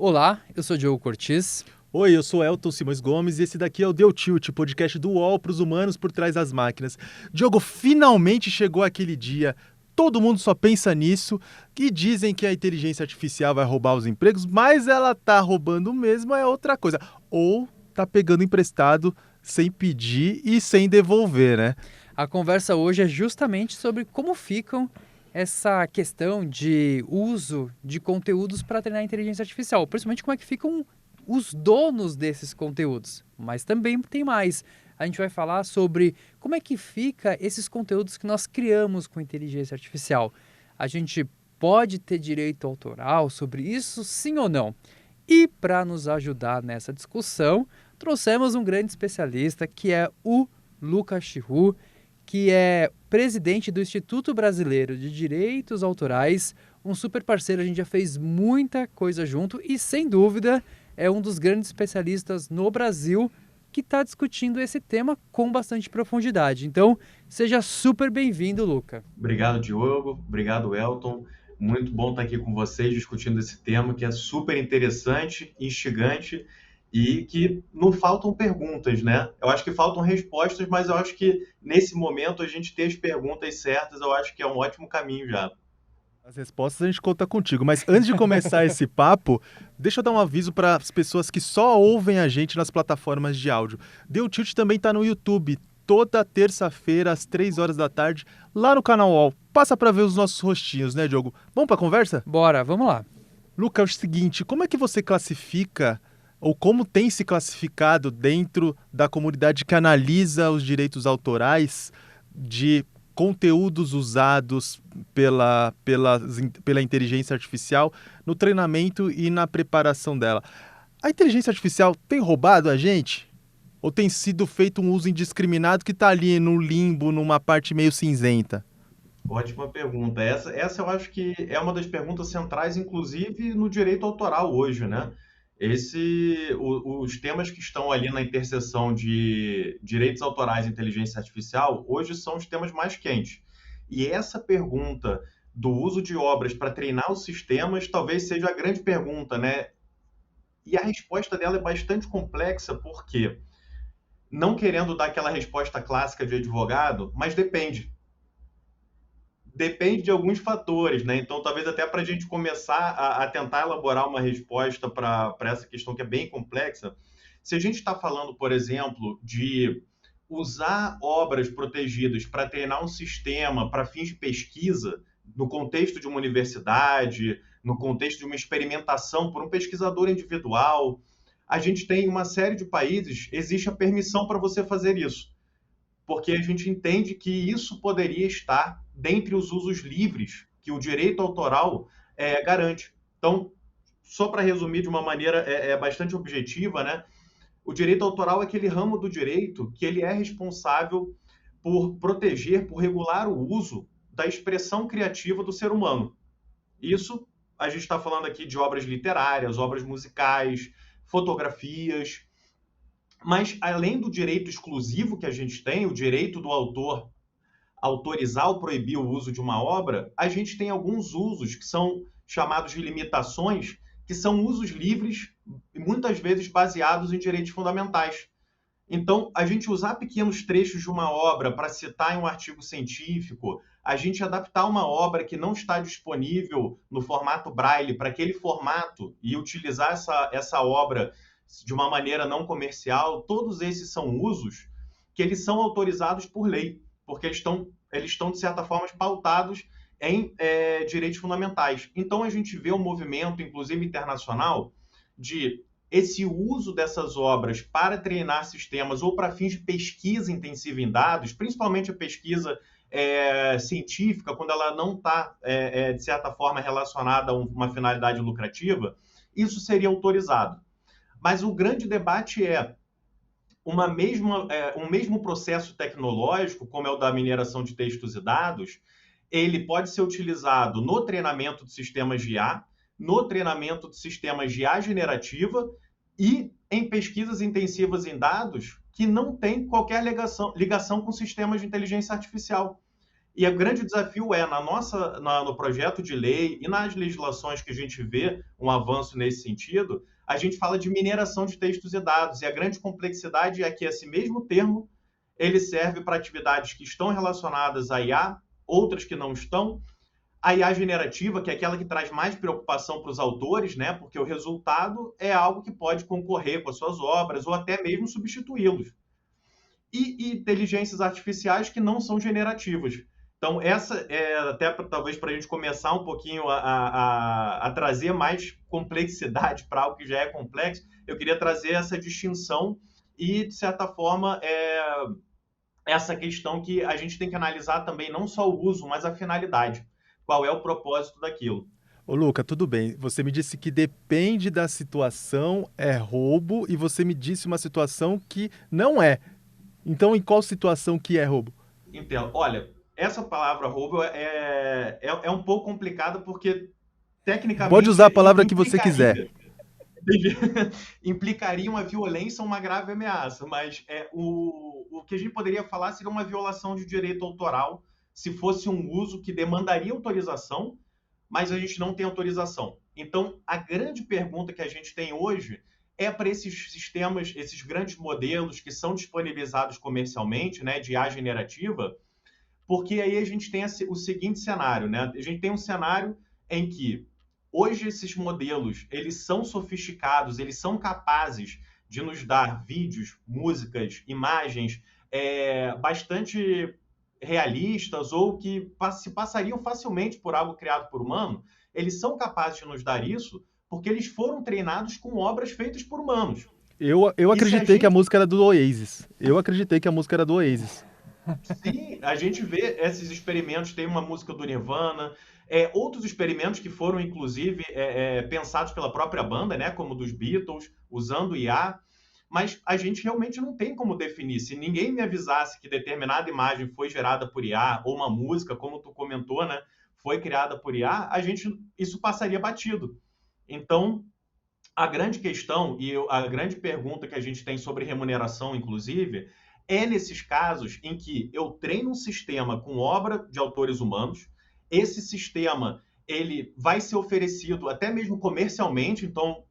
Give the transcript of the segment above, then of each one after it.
Olá, eu sou Diogo Cortis. Oi, eu sou Elton Simões Gomes e esse daqui é o Deu Tilt, podcast do UOL para os humanos por trás das máquinas. Diogo, finalmente chegou aquele dia. Todo mundo só pensa nisso, que dizem que a inteligência artificial vai roubar os empregos, mas ela tá roubando mesmo é outra coisa. Ou tá pegando emprestado sem pedir e sem devolver, né? A conversa hoje é justamente sobre como ficam essa questão de uso de conteúdos para treinar a inteligência artificial, principalmente como é que ficam os donos desses conteúdos. Mas também tem mais. A gente vai falar sobre como é que fica esses conteúdos que nós criamos com inteligência artificial. A gente pode ter direito autoral sobre isso, sim ou não? E para nos ajudar nessa discussão, trouxemos um grande especialista que é o Lucas Chirru, que é presidente do Instituto Brasileiro de Direitos Autorais, um super parceiro, a gente já fez muita coisa junto e, sem dúvida, é um dos grandes especialistas no Brasil que está discutindo esse tema com bastante profundidade. Então, seja super bem-vindo, Luca. Obrigado, Diogo. Obrigado, Elton. Muito bom estar aqui com vocês discutindo esse tema que é super interessante, instigante e que não faltam perguntas, né? Eu acho que faltam respostas, mas eu acho que nesse momento a gente ter as perguntas certas, eu acho que é um ótimo caminho já. As respostas a gente conta contigo, mas antes de começar esse papo, deixa eu dar um aviso para as pessoas que só ouvem a gente nas plataformas de áudio. Deu Tilt também está no YouTube, toda terça-feira às 3 horas da tarde, lá no canal UOL. Passa para ver os nossos rostinhos, né, Diogo? Vamos para a conversa? Bora, vamos lá. Lucas, é o seguinte, como é que você classifica, ou como tem se classificado dentro da comunidade que analisa os direitos autorais de conteúdos usados pela inteligência artificial no treinamento e na preparação dela? A inteligência artificial tem roubado a gente? Ou tem sido feito um uso indiscriminado que está ali no limbo, numa parte meio cinzenta? Ótima pergunta. Essa eu acho que é uma das perguntas centrais, inclusive no direito autoral hoje, né? Os temas que estão ali na interseção de direitos autorais e inteligência artificial, hoje são os temas mais quentes. E essa pergunta do uso de obras para treinar os sistemas talvez seja a grande pergunta, né? E a resposta dela é bastante complexa, porque não querendo dar aquela resposta clássica de advogado, mas depende de alguns fatores, né? Então, talvez até para a gente começar a tentar elaborar uma resposta para essa questão que é bem complexa, se a gente está falando, por exemplo, de usar obras protegidas para treinar um sistema para fins de pesquisa, no contexto de uma universidade, no contexto de uma experimentação por um pesquisador individual, a gente tem uma série de países, existe a permissão para você fazer isso, porque a gente entende que isso poderia estar dentre os usos livres que o direito autoral garante. Então, só para resumir de uma maneira bastante objetiva, né? O direito autoral é aquele ramo do direito que ele é responsável por proteger, por regular o uso da expressão criativa do ser humano. Isso, a gente está falando aqui de obras literárias, obras musicais, fotografias, mas, além do direito exclusivo que a gente tem, o direito do autor autorizar ou proibir o uso de uma obra, a gente tem alguns usos que são chamados de limitações, que são usos livres e muitas vezes baseados em direitos fundamentais. Então, a gente usar pequenos trechos de uma obra para citar em um artigo científico, a gente adaptar uma obra que não está disponível no formato Braille para aquele formato e utilizar essa obra de uma maneira não comercial, todos esses são usos que eles são autorizados por lei, porque eles estão de certa forma, pautados em direitos fundamentais. Então, a gente vê um movimento, inclusive internacional, de esse uso dessas obras para treinar sistemas ou para fins de pesquisa intensiva em dados, principalmente a pesquisa científica, quando ela não está, de certa forma, relacionada a uma finalidade lucrativa, isso seria autorizado. Mas o grande debate é um mesmo processo tecnológico, como é o da mineração de textos e dados, ele pode ser utilizado no treinamento de sistemas de IA, no treinamento de sistemas de IA generativa e em pesquisas intensivas em dados que não tem qualquer ligação com sistemas de inteligência artificial. E o grande desafio é, no projeto de lei e nas legislações que a gente vê um avanço nesse sentido, a gente fala de mineração de textos e dados. E a grande complexidade é que esse mesmo termo ele serve para atividades que estão relacionadas à IA, outras que não estão. A IA generativa, que é aquela que traz mais preocupação para os autores, né? Porque o resultado é algo que pode concorrer com as suas obras ou até mesmo substituí-los. E inteligências artificiais que não são generativas. Então, essa é até talvez para a gente começar um pouquinho a trazer mais complexidade para algo que já é complexo, eu queria trazer essa distinção e, de certa forma, essa questão que a gente tem que analisar também não só o uso, mas a finalidade. Qual é o propósito daquilo? Ô, Luca, tudo bem. Você me disse que depende da situação, é roubo, e você me disse uma situação que não é. Então, em qual situação que é roubo? Entendo. Olha, essa palavra roubo é um pouco complicada porque, Pode tecnicamente, usar a palavra que você quiser. implicaria uma violência ou uma grave ameaça, mas o que a gente poderia falar seria uma violação de direito autoral se fosse um uso que demandaria autorização, mas a gente não tem autorização. Então, a grande pergunta que a gente tem hoje é para esses sistemas, esses grandes modelos que são disponibilizados comercialmente, né, de IA generativa, porque aí a gente tem o seguinte cenário, né? A gente tem um cenário em que hoje esses modelos, eles são sofisticados, eles são capazes de nos dar vídeos, músicas, imagens bastante realistas ou que se passariam facilmente por algo criado por humano. Eles são capazes de nos dar isso porque eles foram treinados com obras feitas por humanos. Eu acreditei que a música era do Oasis. Eu acreditei que a música era do Oasis. Sim, a gente vê esses experimentos, tem uma música do Nirvana, outros experimentos que foram, inclusive, pensados pela própria banda, né, como dos Beatles, usando IA, mas a gente realmente não tem como definir. Se ninguém me avisasse que determinada imagem foi gerada por IA, ou uma música, como tu comentou, né, foi criada por IA, isso passaria batido. Então, a grande questão e a grande pergunta que a gente tem sobre remuneração, inclusive, é nesses casos em que eu treino um sistema com obra de autores humanos, esse sistema ele vai ser oferecido até mesmo comercialmente, então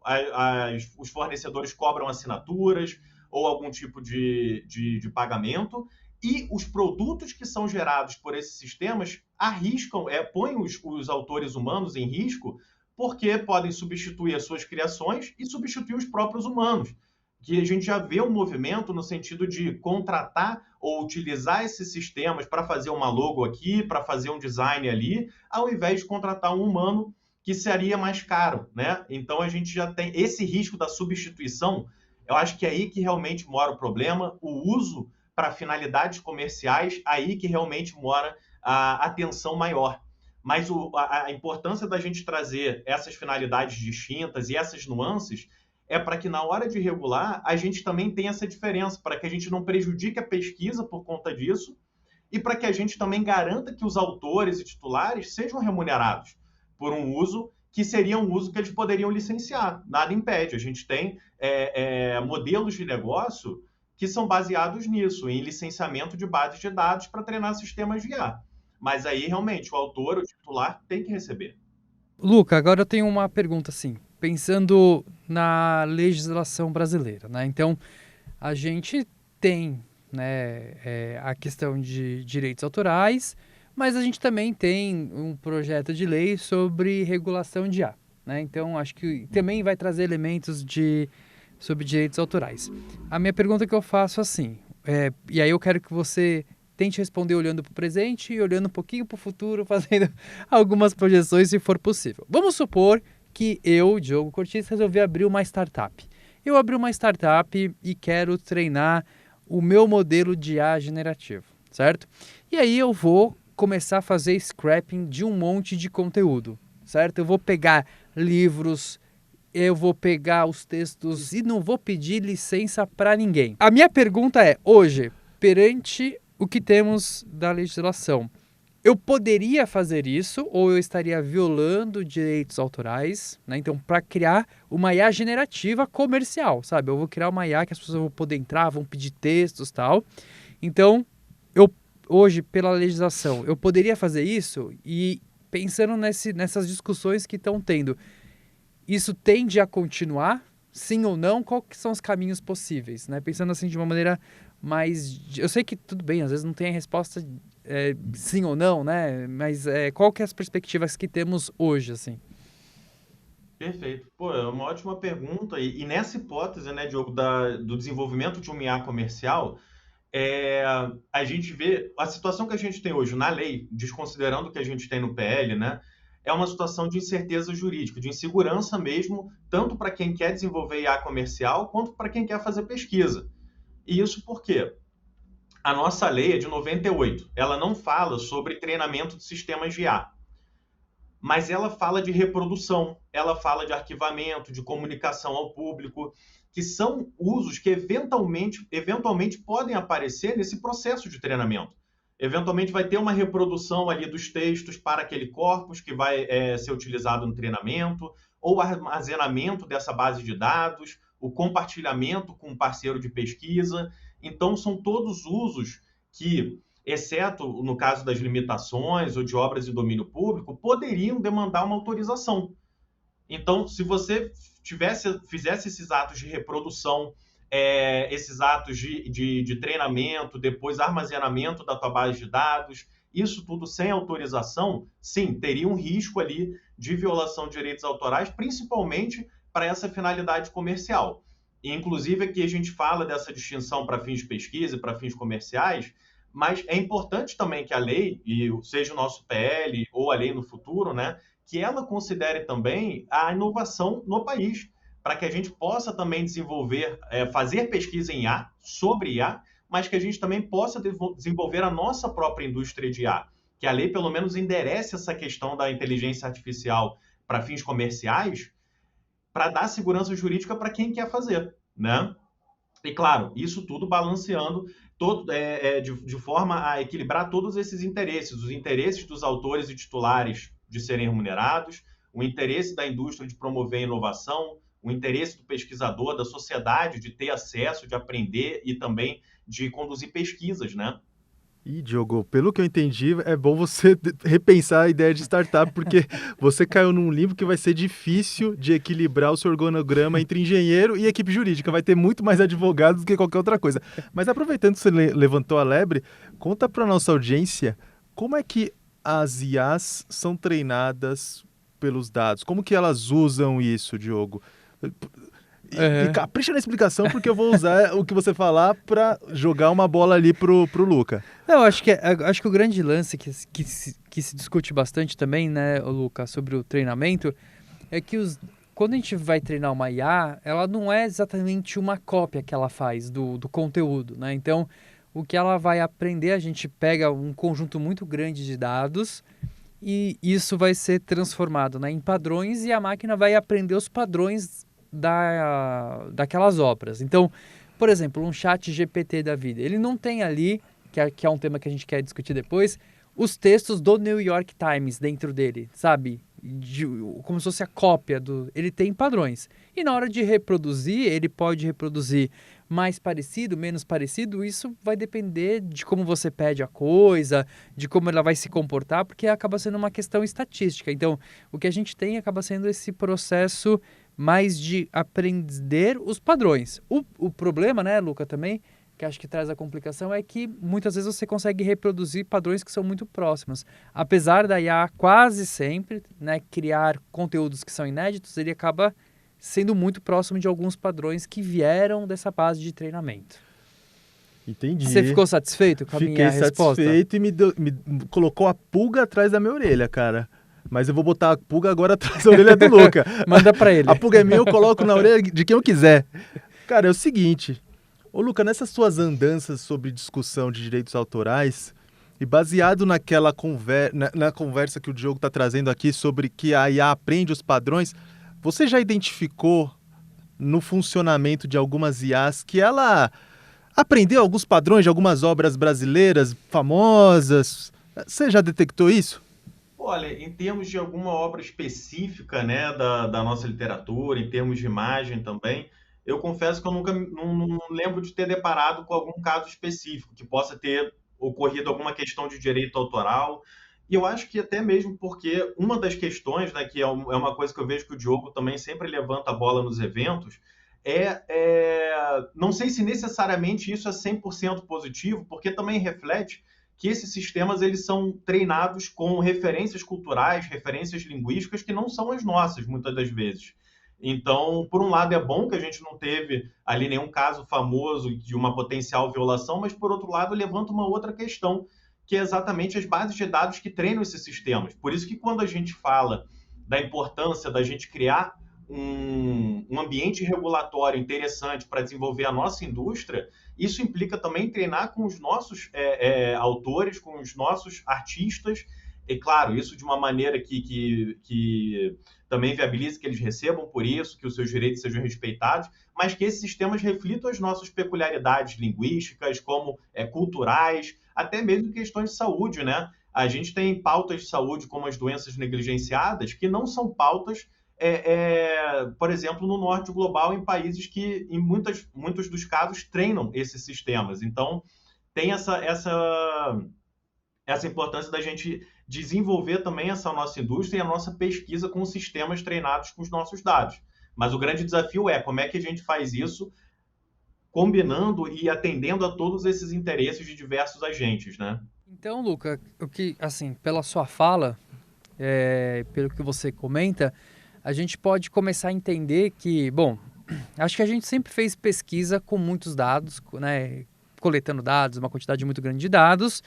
os fornecedores cobram assinaturas ou algum tipo de pagamento, e os produtos que são gerados por esses sistemas arriscam, põem os autores humanos em risco, porque podem substituir as suas criações e substituir os próprios humanos. Que a gente já vê um movimento no sentido de contratar ou utilizar esses sistemas para fazer uma logo aqui, para fazer um design ali, ao invés de contratar um humano, que seria mais caro, né? Então a gente já tem esse risco da substituição. Eu acho que é aí que realmente mora o problema, o uso para finalidades comerciais, aí que realmente mora a atenção maior. Mas a importância da gente trazer essas finalidades distintas e essas nuances é para que na hora de regular a gente também tenha essa diferença, para que a gente não prejudique a pesquisa por conta disso e para que a gente também garanta que os autores e titulares sejam remunerados por um uso que seria um uso que eles poderiam licenciar. Nada impede. A gente tem modelos de negócio que são baseados nisso, em licenciamento de bases de dados para treinar sistemas de IA. Mas aí, realmente, o autor, o titular, tem que receber. Luca, agora eu tenho uma pergunta assim, pensando na legislação brasileira, né? Então, a gente tem, né, a questão de direitos autorais, mas a gente também tem um projeto de lei sobre regulação de IA, né? Então, acho que também vai trazer elementos sobre direitos autorais. A minha pergunta que eu faço assim, e aí eu quero que você tente responder olhando para o presente e olhando um pouquinho para o futuro, fazendo algumas projeções, se for possível. Vamos supor que eu, Diogo Cortiz, resolvi abrir uma startup. Eu abri uma startup e quero treinar o meu modelo de IA generativo, certo? E aí eu vou começar a fazer scrapping de um monte de conteúdo, certo? Eu vou pegar livros, eu vou pegar os textos e não vou pedir licença para ninguém. A minha pergunta é, hoje, perante o que temos da legislação, eu poderia fazer isso ou eu estaria violando direitos autorais, né? Então, para criar uma IA generativa comercial, sabe? Eu vou criar uma IA que as pessoas vão poder entrar, vão pedir textos e tal. Então, hoje, pela legislação, eu poderia fazer isso? E pensando nessas discussões que estão tendo, isso tende a continuar? Sim ou não? Quais que são os caminhos possíveis? Né? Pensando assim de uma maneira mais... Eu sei que tudo bem, às vezes não tem a resposta sim ou não, né? Mas qual que é as perspectivas que temos hoje, assim? Perfeito. Pô, é uma ótima pergunta. E nessa hipótese, né, Diogo, do desenvolvimento de um IA comercial, é, a gente vê a situação que a gente tem hoje na lei, desconsiderando o que a gente tem no PL, né, é uma situação de incerteza jurídica, de insegurança mesmo, tanto para quem quer desenvolver IA comercial, quanto para quem quer fazer pesquisa. E isso por quê? A nossa lei é de 98. Ela não fala sobre treinamento de sistemas de IA, mas ela fala de reprodução, ela fala de arquivamento, de comunicação ao público, que são usos que eventualmente podem aparecer nesse processo de treinamento. Eventualmente vai ter uma reprodução ali dos textos para aquele corpus que vai ser utilizado no treinamento, ou armazenamento dessa base de dados, o compartilhamento com um parceiro de pesquisa. Então, são todos usos que, exceto no caso das limitações ou de obras de domínio público, poderiam demandar uma autorização. Então, se você fizesse esses atos de reprodução, esses atos de treinamento, depois armazenamento da tua base de dados, isso tudo sem autorização, sim, teria um risco ali de violação de direitos autorais, principalmente para essa finalidade comercial. E, inclusive, aqui a gente fala dessa distinção para fins de pesquisa e para fins comerciais, mas é importante também que a lei, e seja o nosso PL ou a lei no futuro, né, que ela considere também a inovação no país, para que a gente possa também desenvolver, fazer pesquisa em IA, sobre IA, mas que a gente também possa desenvolver a nossa própria indústria de IA, que a lei pelo menos enderece essa questão da inteligência artificial para fins comerciais, para dar segurança jurídica para quem quer fazer, né? E claro, isso tudo balanceando de forma a equilibrar todos esses interesses, os interesses dos autores e titulares de serem remunerados, o interesse da indústria de promover a inovação, o interesse do pesquisador, da sociedade de ter acesso, de aprender e também de conduzir pesquisas, né? E, Diogo, pelo que eu entendi, é bom você repensar a ideia de startup, porque você caiu num limbo que vai ser difícil de equilibrar o seu organograma entre engenheiro e equipe jurídica. Vai ter muito mais advogados do que qualquer outra coisa. Mas aproveitando que você levantou a lebre, conta para nossa audiência como é que as IAs são treinadas pelos dados. Como que elas usam isso, Diogo? E capricha na explicação, porque eu vou usar o que você falar para jogar uma bola ali pro Luca. Não, acho que o grande lance que se discute bastante também, né, Luca, sobre o treinamento, é que quando a gente vai treinar uma IA, ela não é exatamente uma cópia que ela faz do conteúdo, né? Então, o que ela vai aprender, a gente pega um conjunto muito grande de dados e isso vai ser transformado, né, em padrões e a máquina vai aprender os padrões daquelas obras. Então, por exemplo, um chat GPT da vida, ele não tem ali, que é um tema que a gente quer discutir depois, os textos do New York Times dentro dele, sabe? Como se fosse a cópia do... Ele tem padrões. E na hora de reproduzir, ele pode reproduzir mais parecido, menos parecido, isso vai depender de como você pede a coisa, de como ela vai se comportar, porque acaba sendo uma questão estatística. Então, o que a gente tem acaba sendo esse processo mais de aprender os padrões. O problema, né, Luca, também, que acho que traz a complicação, é que muitas vezes você consegue reproduzir padrões que são muito próximos. Apesar da IA quase sempre, né, criar conteúdos que são inéditos, ele acaba sendo muito próximo de alguns padrões que vieram dessa base de treinamento. Entendi. Você ficou satisfeito com a minha resposta? Fiquei satisfeito e me colocou a pulga atrás da minha orelha, cara. Mas eu vou botar a pulga agora atrás da orelha do Luca. Manda pra ele. A pulga é minha, eu coloco na orelha de quem eu quiser. Cara, é o seguinte. Ô, Luca, nessas suas andanças sobre discussão de direitos autorais, e baseado naquela na conversa que o Diogo está trazendo aqui sobre que a IA aprende os padrões, você já identificou no funcionamento de algumas IAs que ela aprendeu alguns padrões de algumas obras brasileiras famosas? Você já detectou isso? Olha, em termos de alguma obra específica, né, da nossa literatura, em termos de imagem também, eu confesso que eu nunca não lembro de ter deparado com algum caso específico que possa ter ocorrido alguma questão de direito autoral. E eu acho que até mesmo porque uma das questões, né, que é uma coisa que eu vejo que o Diogo também sempre levanta a bola nos eventos, não sei se necessariamente isso é 100% positivo, porque também reflete que esses sistemas eles são treinados com referências culturais, referências linguísticas que não são as nossas, muitas das vezes. Então, por um lado, é bom que a gente não teve ali nenhum caso famoso de uma potencial violação, mas, por outro lado, levanta uma outra questão, que é exatamente as bases de dados que treinam esses sistemas. Por isso que quando a gente fala da importância da gente criar um ambiente regulatório interessante para desenvolver a nossa indústria, isso implica também treinar com os nossos autores, com os nossos artistas, e claro, isso de uma maneira que também viabilize que eles recebam por isso, que os seus direitos sejam respeitados, mas que esses sistemas reflitam as nossas peculiaridades linguísticas, como culturais, até mesmo questões de saúde, né? A gente tem pautas de saúde como as doenças negligenciadas, que não são pautas, por exemplo, no norte global, em países que, em muitos dos casos, treinam esses sistemas. Então, tem essa importância da gente desenvolver também essa nossa indústria e a nossa pesquisa com sistemas treinados com os nossos dados. Mas o grande desafio é como é que a gente faz isso combinando e atendendo a todos esses interesses de diversos agentes, né? Então, Luca, assim, pela sua fala, pelo que você comenta, a gente pode começar a entender que, bom, acho que a gente sempre fez pesquisa com muitos dados, né, coletando dados, uma quantidade muito grande de dados.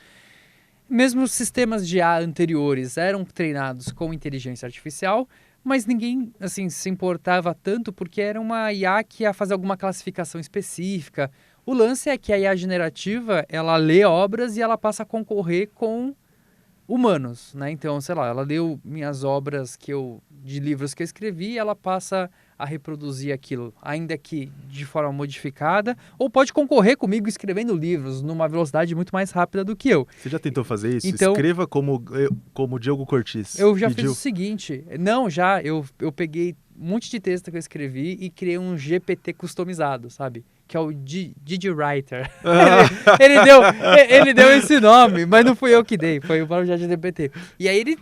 Mesmo os sistemas de IA anteriores eram treinados com inteligência artificial, mas ninguém assim se importava tanto porque era uma IA que ia fazer alguma classificação específica. O lance é que a IA generativa, ela lê obras e ela passa a concorrer com humanos, né? Então, sei lá, ela leu minhas obras de livros que eu escrevi e ela passa a reproduzir aquilo, ainda que de forma modificada, ou pode concorrer comigo escrevendo livros numa velocidade muito mais rápida do que eu. Você já tentou fazer isso? Então, escreva como Diogo Cortis. Eu já fiz o seguinte, eu peguei um monte de texto que eu escrevi e criei um GPT customizado, sabe? Que é o Didi Writer. ele deu esse nome, mas não fui eu que dei, foi o próprio GPT. E aí ele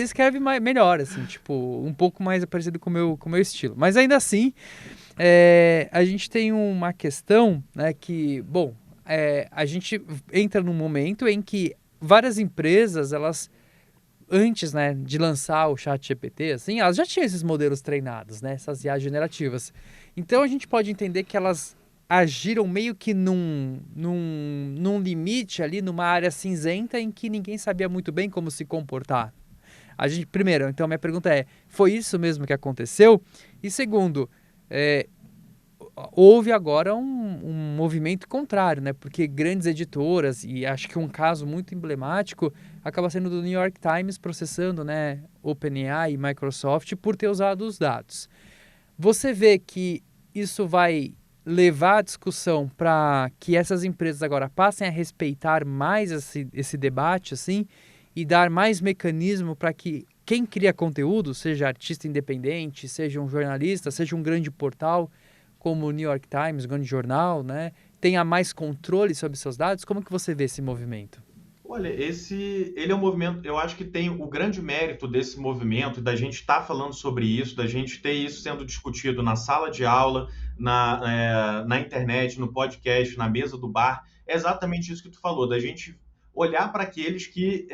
escreve melhor, assim, tipo, um pouco mais parecido com o meu estilo. Mas ainda assim, a gente tem uma questão, né, que, bom, a gente entra num momento em que várias empresas, elas, antes, né, de lançar o ChatGPT, assim, elas já tinham esses modelos treinados, né, essas IA generativas. Então a gente pode entender que elas agiram meio que num limite ali, numa área cinzenta em que ninguém sabia muito bem como se comportar. Primeiro, então minha pergunta foi isso mesmo que aconteceu? E segundo, houve agora um movimento contrário, né? Porque grandes editoras, e acho que um caso muito emblemático, acaba sendo do New York Times processando, né, OpenAI e Microsoft por ter usado os dados. Você vê que isso vai levar a discussão para que essas empresas agora passem a respeitar mais esse debate, assim, e dar mais mecanismo para que quem cria conteúdo, seja artista independente, seja um jornalista, seja um grande portal, como o New York Times, um grande jornal, né, tenha mais controle sobre seus dados? Como que você vê esse movimento? Olha, ele é um movimento, eu acho que tem o grande mérito desse movimento, da gente estar falando sobre isso, da gente ter isso sendo discutido na sala de aula, na internet, no podcast, na mesa do bar, é exatamente isso que tu falou, da gente olhar para aqueles que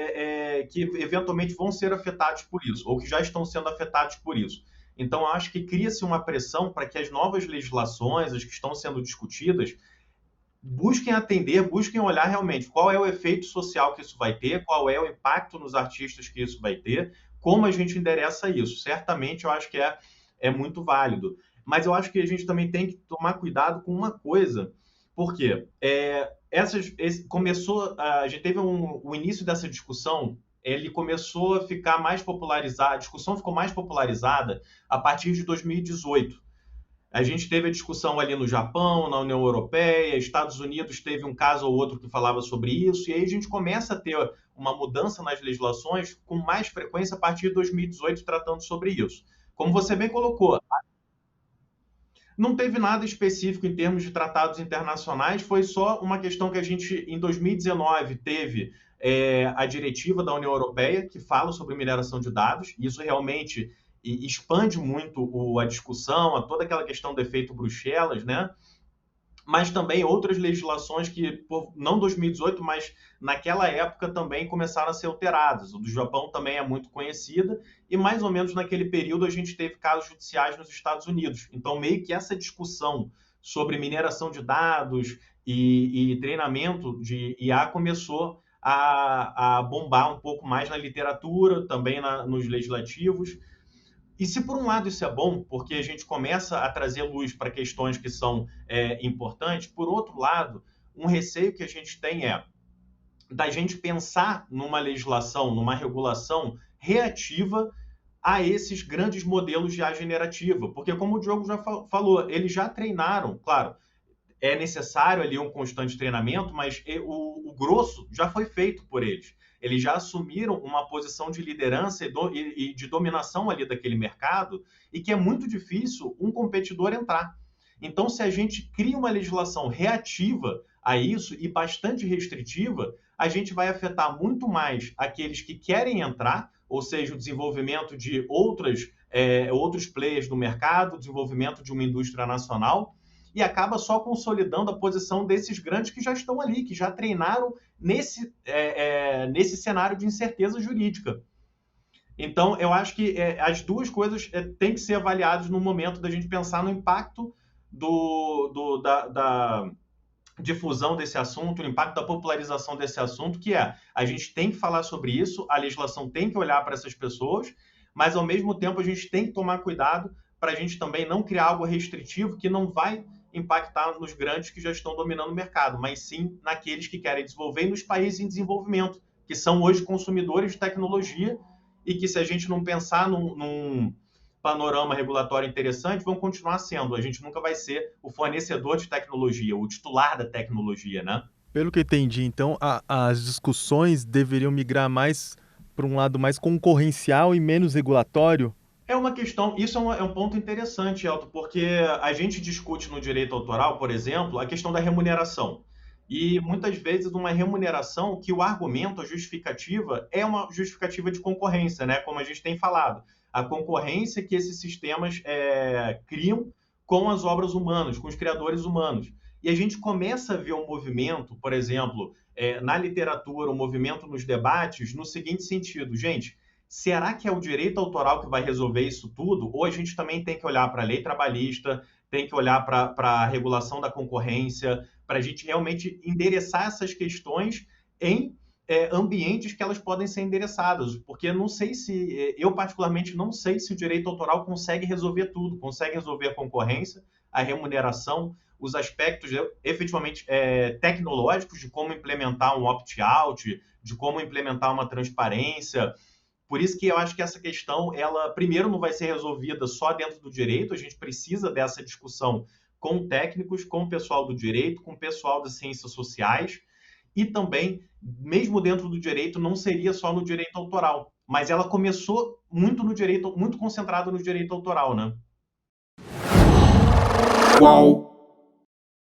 eventualmente vão ser afetados por isso, ou que já estão sendo afetados por isso. Então, eu acho que cria-se uma pressão para que as novas legislações, as que estão sendo discutidas, busquem atender, busquem olhar realmente qual é o efeito social que isso vai ter, qual é o impacto nos artistas que isso vai ter, como a gente endereça isso. Certamente eu acho que é muito válido. Mas eu acho que a gente também tem que tomar cuidado com uma coisa, porque a gente teve o início dessa discussão, ele começou a ficar mais popularizado, a discussão ficou mais popularizada a partir de 2018. A gente teve a discussão ali no Japão, na União Europeia, Estados Unidos teve um caso ou outro que falava sobre isso, e aí a gente começa a ter uma mudança nas legislações com mais frequência a partir de 2018 tratando sobre isso. Como você bem colocou, Não teve nada específico em termos de tratados internacionais, foi só uma questão que a gente, em 2019, teve a diretiva da União Europeia, que fala sobre mineração de dados, e isso realmente expande muito a discussão, a toda aquela questão do efeito Bruxelas, né? Mas também outras legislações que, não 2018, mas naquela época também começaram a ser alteradas. O do Japão também é muito conhecida, e mais ou menos naquele período a gente teve casos judiciais nos Estados Unidos. Então, meio que essa discussão sobre mineração de dados e treinamento de IA começou a bombar um pouco mais na literatura, também nos legislativos. E se por um lado isso é bom, porque a gente começa a trazer luz para questões que são importantes, por outro lado, um receio que a gente tem é da gente pensar numa legislação, numa regulação reativa a esses grandes modelos de IA generativa. Porque, como o Diogo já falou, eles já treinaram, claro, é necessário ali um constante treinamento, mas o grosso já foi feito por eles. Eles já assumiram uma posição de liderança e de dominação ali daquele mercado, e que é muito difícil um competidor entrar. Então, se a gente cria uma legislação reativa a isso e bastante restritiva, a gente vai afetar muito mais aqueles que querem entrar, ou seja, o desenvolvimento de outros players no mercado, o desenvolvimento de uma indústria nacional, e acaba só consolidando a posição desses grandes que já estão ali, que já treinaram nesse cenário de incerteza jurídica. Então, eu acho que as duas coisas têm que ser avaliadas no momento da gente pensar no impacto da difusão desse assunto, o impacto da popularização desse assunto, que a gente tem que falar sobre isso, a legislação tem que olhar para essas pessoas, mas, ao mesmo tempo, a gente tem que tomar cuidado para a gente também não criar algo restritivo que não vai impactar nos grandes que já estão dominando o mercado, mas sim naqueles que querem desenvolver e nos países em desenvolvimento, que são hoje consumidores de tecnologia e que, se a gente não pensar num panorama regulatório interessante, vão continuar sendo. A gente nunca vai ser o fornecedor de tecnologia, o titular da tecnologia, né? Pelo que eu entendi, então, as discussões deveriam migrar mais para um lado mais concorrencial e menos regulatório? É uma questão, isso é um ponto interessante, Elton, porque a gente discute no direito autoral, por exemplo, a questão da remuneração. E muitas vezes uma remuneração que o argumento, a justificativa, é uma justificativa de concorrência, né? Como a gente tem falado. A concorrência que esses sistemas criam com as obras humanas, com os criadores humanos. E a gente começa a ver um movimento, por exemplo, na literatura, um movimento nos debates, no seguinte sentido, gente. Será que é o direito autoral que vai resolver isso tudo? Ou a gente também tem que olhar para a lei trabalhista, tem que olhar para a regulação da concorrência, para a gente realmente endereçar essas questões em ambientes que elas podem ser endereçadas. Porque eu particularmente não sei se o direito autoral consegue resolver tudo, consegue resolver a concorrência, a remuneração, os aspectos efetivamente tecnológicos de como implementar um opt-out, de como implementar uma transparência. Por isso que eu acho que essa questão, ela primeiro não vai ser resolvida só dentro do direito, a gente precisa dessa discussão com técnicos, com o pessoal do direito, com o pessoal das ciências sociais, e também, mesmo dentro do direito, não seria só no direito autoral, mas ela começou muito concentrada no direito autoral, né? Qual?